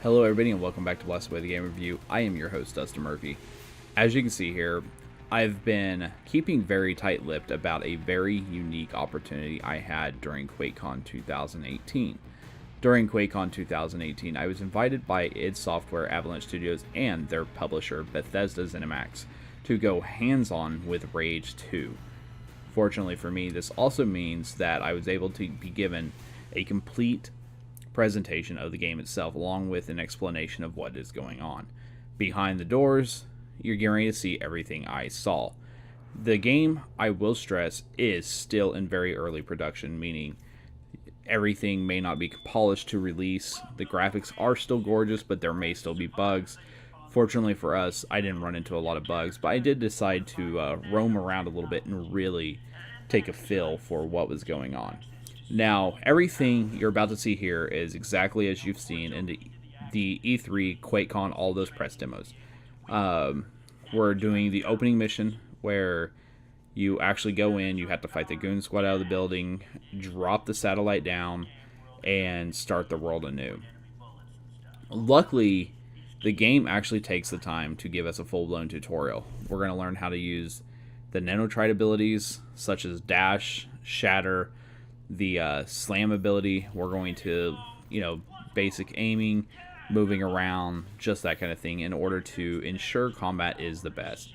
Hello everybody and welcome back to Blessed by the Game Review. I am your host, Dustin Murphy. As you can see here, I've been keeping very tight-lipped about a very unique opportunity I had during QuakeCon 2018. During QuakeCon 2018, I was invited by id Software Avalanche Studios and their publisher, Bethesda Zenimax, to go hands-on with Rage 2. Fortunately for me, this also means that I was able to be given a complete presentation of the game itself, along with an explanation of what is going on. Behind the doors, you're getting ready to see everything I saw. The game, I will stress, is still in very early production, meaning everything may not be polished to release. The graphics are still gorgeous, but there may still be bugs. Fortunately for us, I didn't run into a lot of bugs, but I did decide to roam around a little bit and really take a feel for what was going on. Now, everything you're about to see here is exactly as you've seen in the E3, QuakeCon, all those press demos. We're doing the opening mission where you actually go in, you have to fight the Goon Squad out of the building, drop the satellite down, and start the world anew. Luckily, the game actually takes the time to give us a full-blown tutorial. We're going to learn how to use the nanotrite abilities, such as dash, shatter, the slam ability. We're going to, basic aiming, moving around, just that kind of thing, in order to ensure combat is the best.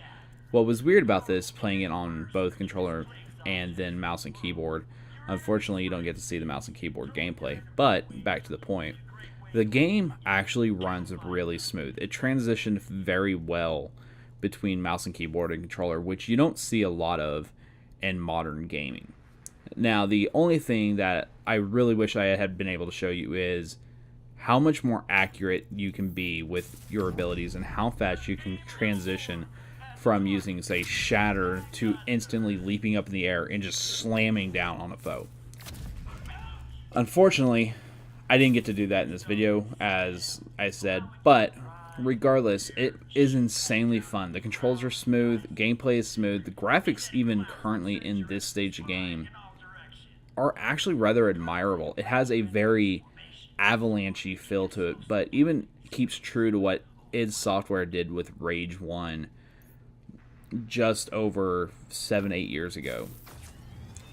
What was weird about this, playing it on both controller and then mouse and keyboard, unfortunately you don't get to see the mouse and keyboard gameplay, but back to the point, the game actually runs really smooth. It transitioned very well between mouse and keyboard and controller, which you don't see a lot of in modern gaming. Now, the only thing that I really wish I had been able to show you is how much more accurate you can be with your abilities and how fast you can transition from using, say, shatter to instantly leaping up in the air and just slamming down on a foe. Unfortunately, I didn't get to do that in this video, as I said, but regardless, it is insanely fun. The controls are smooth, gameplay is smooth, the graphics even currently in this stage of game are actually rather admirable. It has a very Avalanche-y feel to it, but even keeps true to what id Software did with Rage 1 just over 7-8 years ago.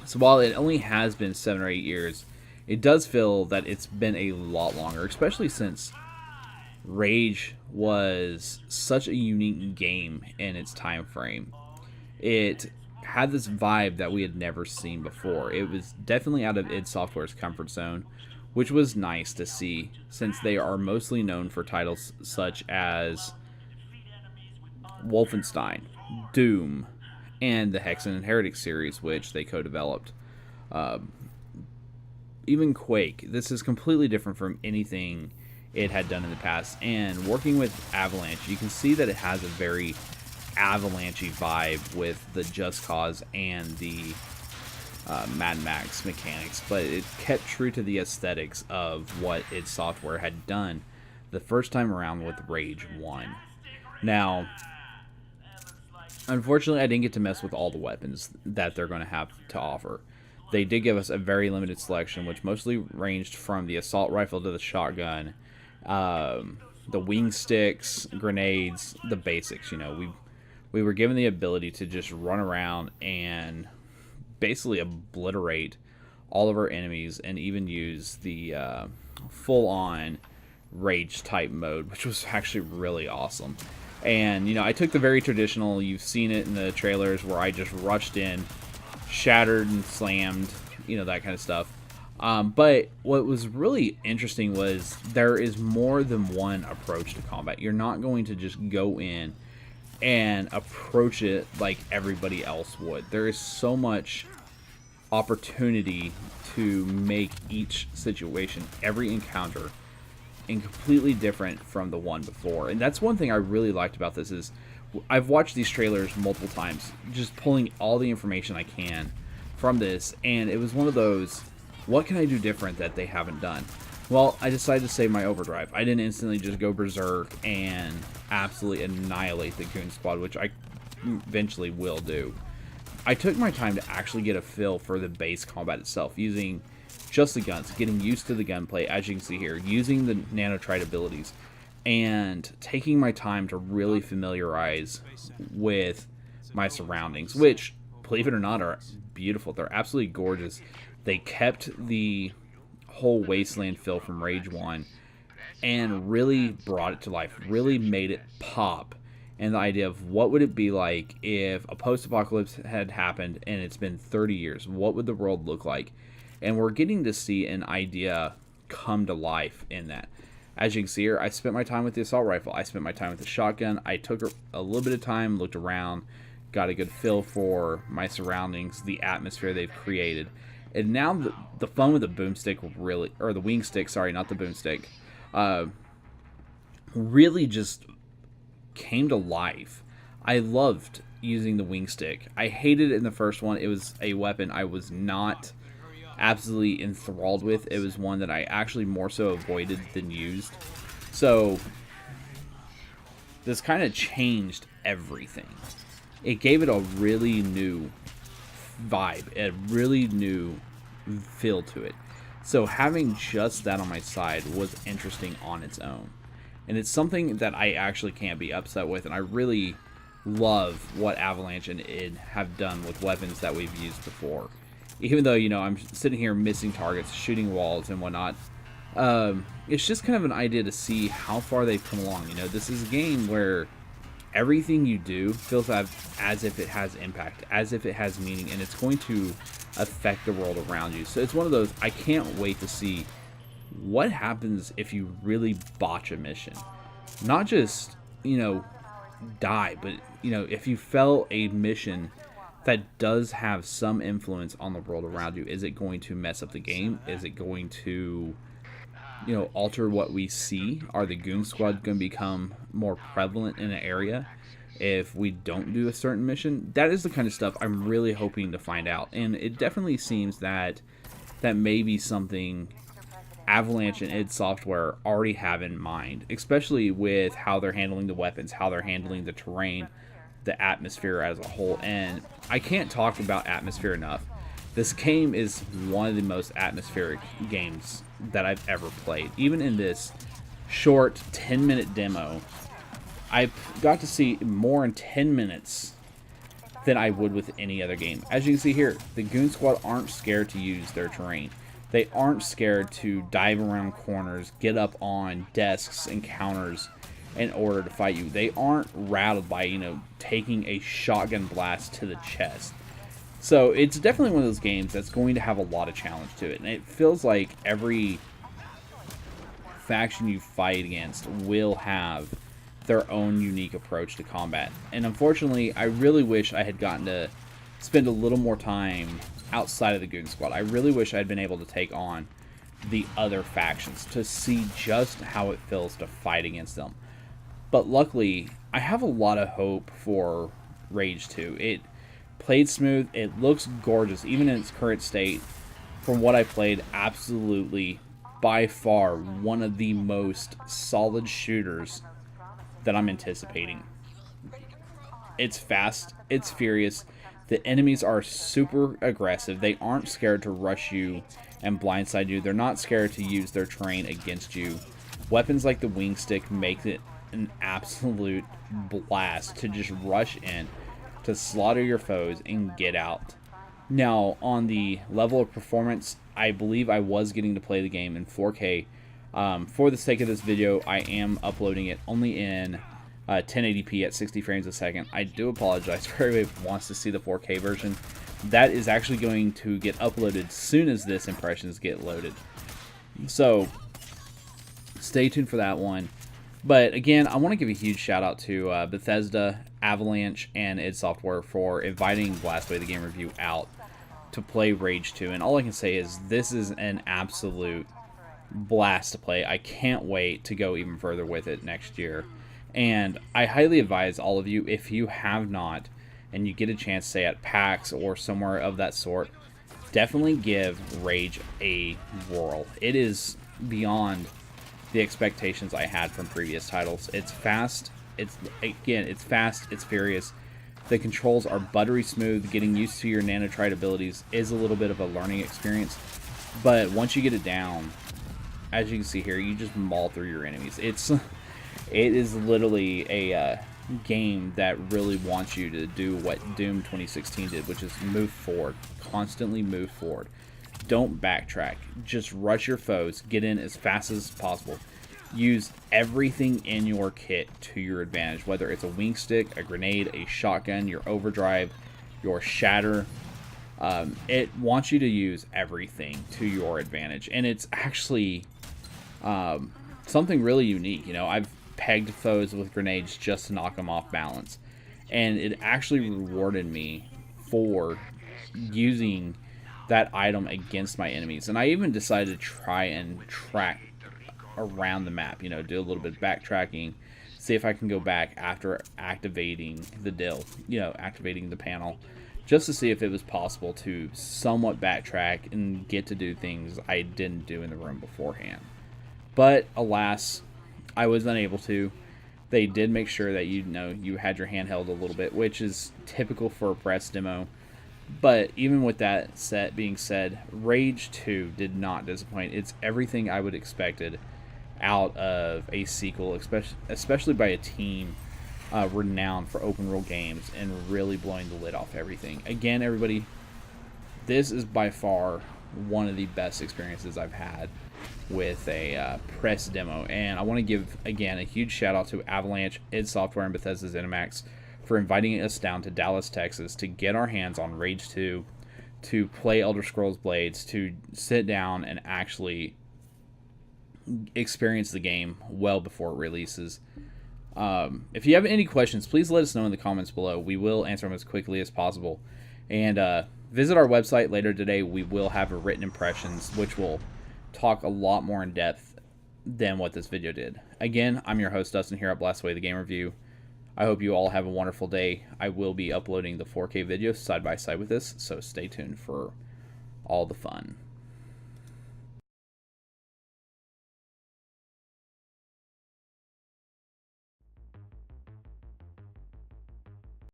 So while it only has been 7 or 8 years, it does feel that it's been a lot longer, especially since Rage was such a unique game in its time frame. It had this vibe that we had never seen before. It was definitely out of id Software's comfort zone, which was nice to see, since they are mostly known for titles such as Wolfenstein, Doom, and the Hexen and Heretic series, which they co-developed. Even Quake, this is completely different from anything it had done in the past, and working with Avalanche, you can see that it has a very Avalanche-y vibe with the Just Cause and the Mad Max mechanics, but it kept true to the aesthetics of what id Software had done the first time around with Rage 1. Now, unfortunately, I didn't get to mess with all the weapons that they're going to have to offer. They did give us a very limited selection, which mostly ranged from the assault rifle to the shotgun, the wing sticks, grenades, the basics. We were given the ability to just run around and basically obliterate all of our enemies and even use the full-on rage type mode, which was actually really awesome. And, I took the very traditional, you've seen it in the trailers, where I just rushed in, shattered and slammed, that kind of stuff. But what was really interesting was there is more than one approach to combat. You're not going to just go in and approach it like everybody else would. There is so much opportunity to make each situation, every encounter, and completely different from the one before. And that's one thing I really liked about this is I've watched these trailers multiple times, just pulling all the information I can from this, and it was one of those, what can I do different that they haven't done? Well, I decided to save my overdrive. I didn't instantly just go berserk and absolutely annihilate the Goon Squad, which I eventually will do. I took my time to actually get a feel for the base combat itself, using just the guns, getting used to the gunplay, as you can see here, using the nanotrite abilities, and taking my time to really familiarize with my surroundings, which, believe it or not, are beautiful. They're absolutely gorgeous. They kept the whole wasteland feel from Rage 1 and really brought it to life, really made it pop. And the idea of what would it be like if a post-apocalypse had happened and it's been 30 years, what would the world look like? And we're getting to see an idea come to life in that. As you can see here, I spent my time with the assault rifle. I spent my time with the shotgun. I took a little bit of time, looked around, got a good feel for my surroundings, the atmosphere they've created. And now the fun with the boomstick really, or the wing stick, sorry, not the boomstick, really just came to life. I loved using the wing stick. I hated it in the first one. It was a weapon I was not absolutely enthralled with. It was one that I actually more so avoided than used. So this kind of changed everything. It gave it a really new vibe, a really new feel to it. So having just that on my side was interesting on its own. And it's something that I actually can't be upset with, and I really love what Avalanche and id have done with weapons that we've used before. Even though, you know, I'm sitting here missing targets, shooting walls and whatnot, it's just kind of an idea to see how far they've come along. You know, this is a game where everything you do feels as if it has impact, as if it has meaning, and it's going to affect the world around you. So it's one of those, I can't wait to see what happens if you really botch a mission. Not just, you know, die, but, you know, if you fail a mission that does have some influence on the world around you, is it going to mess up the game? Is it going to, you know, alter what we see? Are the Goon Squad going to become more prevalent in an area if we don't do a certain mission? That is the kind of stuff I'm really hoping to find out, and it definitely seems that that may be something Avalanche and id Software already have in mind, especially with how they're handling the weapons, how they're handling the terrain, the atmosphere as a whole. And I can't talk about atmosphere enough. This game is one of the most atmospheric games that I've ever played. Even in this short 10-minute demo, I got to see more in 10 minutes than I would with any other game. As you can see here, the Goon Squad aren't scared to use their terrain. They aren't scared to dive around corners, get up on desks and counters in order to fight you. They aren't rattled by, you know, taking a shotgun blast to the chest. So it's definitely one of those games that's going to have a lot of challenge to it. And it feels like every faction you fight against will have their own unique approach to combat. And unfortunately, I really wish I had gotten to spend a little more time outside of the Goon Squad. I really wish I'd been able to take on the other factions to see just how it feels to fight against them. But luckily, I have a lot of hope for Rage 2. It played smooth. It looks gorgeous, even in its current state. From what I played, absolutely, by far, one of the most solid shooters that I'm anticipating. It's fast. It's furious. The enemies are super aggressive. They aren't scared to rush you and blindside you. They're not scared to use their terrain against you. Weapons like the wing stick make it an absolute blast to just rush in, to slaughter your foes and get out. Now, on the level of performance, I believe I was getting to play the game in 4K. For the sake of this video, I am uploading it only in 1080p at 60 frames a second. I do apologize for everybody who wants to see the 4K version. That is actually going to get uploaded as soon as this impressions get loaded. So, stay tuned for that one. But again, I want to give a huge shout out to Bethesda, Avalanche, and id Software for inviting Blastway the Game Review out to play Rage 2. And all I can say is this is an absolute blast to play. I can't wait to go even further with it next year. And I highly advise all of you, if you have not, and you get a chance, say at PAX or somewhere of that sort, definitely give Rage a whirl. It is beyond the expectations I had from previous titles. It's fast. It's fast. It's furious. The controls are buttery smooth. Getting used to your nanotrite abilities is a little bit of a learning experience. But once you get it down, as you can see here, you just maul through your enemies. It is literally a game that really wants you to do what Doom 2016 did, which is move forward, constantly move forward. Don't backtrack. Just rush your foes, get in as fast as possible. Use everything in your kit to your advantage, whether it's a wing stick, a grenade, a shotgun, your overdrive, your shatter. It wants you to use everything to your advantage, and it's actually something really unique. You know, I've pegged foes with grenades just to knock them off balance, and it actually rewarded me for using that item against my enemies. And I even decided to try and track around the map, you know, do a little bit of backtracking, see if I can go back after activating activating the panel, just to see if it was possible to somewhat backtrack and get to do things I didn't do in the room beforehand. But alas, I was unable to. They did make sure that you had your handheld a little bit, which is typical for a press demo. But even with that being said, Rage 2 did not disappoint. It's everything I would expected out of a sequel, especially by a team renowned for open world games and really blowing the lid off everything. Again, everybody, this is by far one of the best experiences I've had with a press demo, and I want to give again a huge shout out to Avalanche, id Software, and Bethesda Zenimax for inviting us down to Dallas, Texas to get our hands on Rage 2, to play Elder Scrolls Blades, to sit down and actually experience the game well before it releases. If you have any questions, please let us know in the comments below. We will answer them as quickly as possible. And visit our website later today. We will have a written impressions, which will talk a lot more in depth than what this video did. Again, I'm your host, Dustin, here at Blast Away the Game Review. I hope you all have a wonderful day. I will be uploading the 4K videos side by side with this, so stay tuned for all the fun.